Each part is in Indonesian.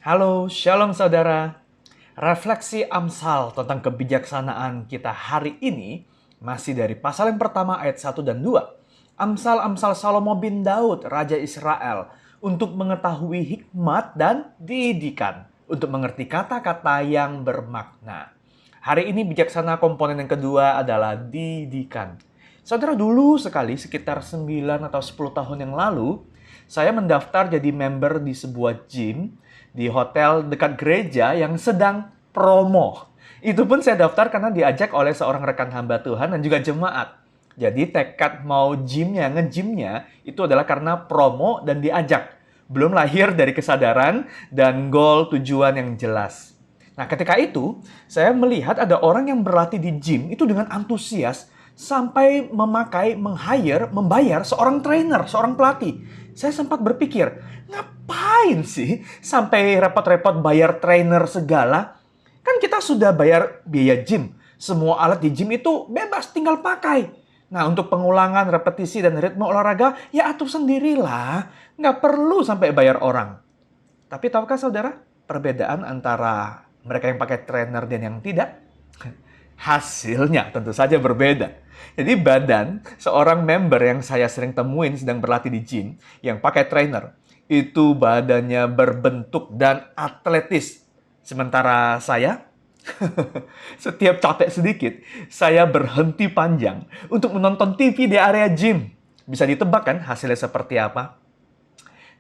Halo, shalom saudara. Refleksi Amsal tentang kebijaksanaan kita hari ini masih dari pasal yang pertama ayat 1 dan 2. Amsal-amsal Salomo bin Daud, Raja Israel, untuk mengetahui hikmat dan didikan, untuk mengerti kata-kata yang bermakna. Hari ini bijaksana komponen yang kedua adalah didikan. Saudara, dulu sekali sekitar 9 atau 10 tahun yang lalu, saya mendaftar jadi member di sebuah gym di hotel dekat gereja yang sedang promo. Itu pun saya daftar karena diajak oleh seorang rekan hamba Tuhan dan juga jemaat. Jadi tekad mau nge-gymnya itu adalah karena promo dan diajak. Belum lahir dari kesadaran dan goal tujuan yang jelas. Nah, ketika itu, saya melihat ada orang yang berlatih di gym itu dengan antusias sampai membayar seorang trainer, seorang pelatih. Saya sempat berpikir, ngapain sih sampai repot-repot bayar trainer segala? Kan kita sudah bayar biaya gym. Semua alat di gym itu bebas, tinggal pakai. Nah, untuk pengulangan, repetisi, dan ritme olahraga, ya atur sendirilah. Nggak perlu sampai bayar orang. Tapi tahukah saudara, perbedaan antara mereka yang pakai trainer dan yang tidak? Hasilnya tentu saja berbeda. Jadi badan seorang member yang saya sering temuin sedang berlatih di gym, yang pakai trainer, itu badannya berbentuk dan atletis. Sementara saya, setiap capek sedikit, saya berhenti panjang untuk menonton TV di area gym. Bisa ditebak kan hasilnya seperti apa?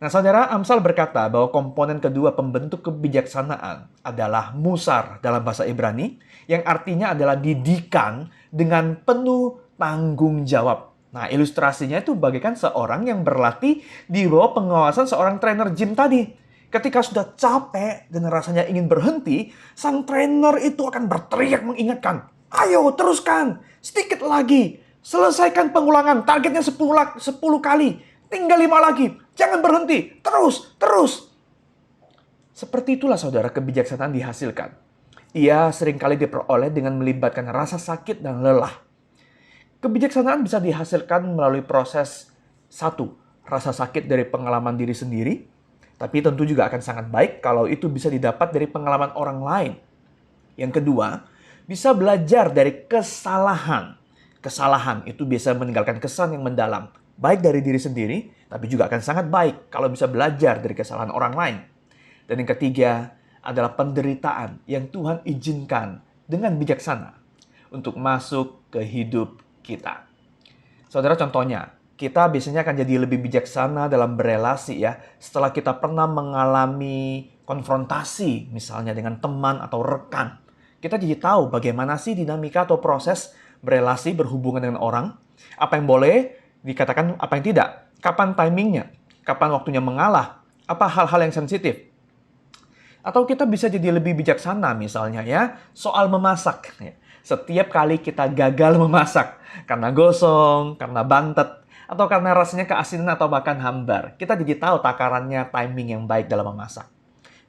Nah, saudara, Amsal berkata bahwa komponen kedua pembentuk kebijaksanaan adalah musar dalam bahasa Ibrani, yang artinya adalah didikan dengan penuh tanggung jawab. Nah, ilustrasinya itu bagaikan seorang yang berlatih di bawah pengawasan seorang trainer gym tadi. Ketika sudah capek dan rasanya ingin berhenti, sang trainer itu akan berteriak mengingatkan, "Ayo, teruskan! Sedikit lagi! Selesaikan pengulangan, targetnya 10 kali! Tinggal 5 lagi! Jangan berhenti! Terus! Seperti itulah saudara kebijaksanaan dihasilkan. Ia seringkali diperoleh dengan melibatkan rasa sakit dan lelah. Kebijaksanaan bisa dihasilkan melalui proses satu, rasa sakit dari pengalaman diri sendiri, tapi tentu juga akan sangat baik kalau itu bisa didapat dari pengalaman orang lain. Yang kedua, bisa belajar dari kesalahan. Kesalahan itu bisa meninggalkan kesan yang mendalam, baik dari diri sendiri, tapi juga akan sangat baik kalau bisa belajar dari kesalahan orang lain. Dan yang ketiga adalah penderitaan yang Tuhan izinkan dengan bijaksana untuk masuk ke hidup kita. Saudara, contohnya, kita biasanya akan jadi lebih bijaksana dalam berelasi ya, setelah kita pernah mengalami konfrontasi misalnya dengan teman atau rekan. Kita jadi tahu bagaimana sih dinamika atau proses berelasi berhubungan dengan orang, apa yang boleh dikatakan, apa yang tidak, kapan timingnya, kapan waktunya mengalah, apa hal-hal yang sensitif. Atau kita bisa jadi lebih bijaksana misalnya ya, soal memasak. Setiap kali kita gagal memasak, karena gosong, karena bantet, atau karena rasanya keasinan atau bahkan hambar, kita jadi tahu takarannya, timing yang baik dalam memasak.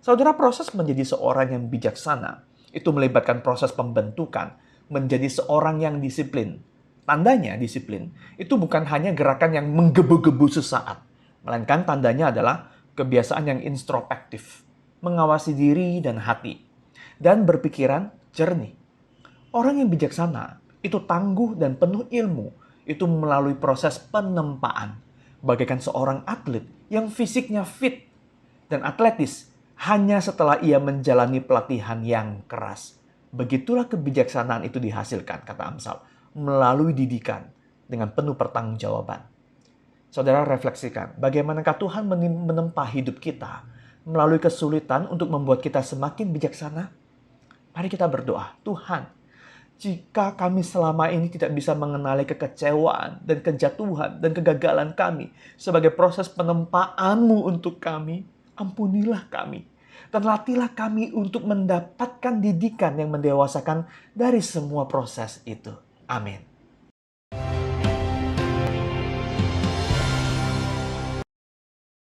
Saudara, proses menjadi seorang yang bijaksana, itu melibatkan proses pembentukan, menjadi seorang yang disiplin. Tandanya disiplin, itu bukan hanya gerakan yang menggebu-gebu sesaat, melainkan tandanya adalah kebiasaan yang introspektif, mengawasi diri dan hati, dan berpikiran jernih. Orang yang bijaksana itu tangguh dan penuh ilmu, itu melalui proses penempaan, bagaikan seorang atlet yang fisiknya fit dan atletis hanya setelah ia menjalani pelatihan yang keras. Begitulah kebijaksanaan itu dihasilkan, kata Amsal, melalui didikan dengan penuh pertanggungjawaban. Saudara, refleksikan bagaimanakah Tuhan menempa hidup kita melalui kesulitan untuk membuat kita semakin bijaksana. Mari kita berdoa, Tuhan, jika kami selama ini tidak bisa mengenali kekecewaan dan kejatuhan dan kegagalan kami sebagai proses penempaan-Mu untuk kami, ampunilah kami. Dan latihlah kami untuk mendapatkan didikan yang mendewasakan dari semua proses itu. Amin.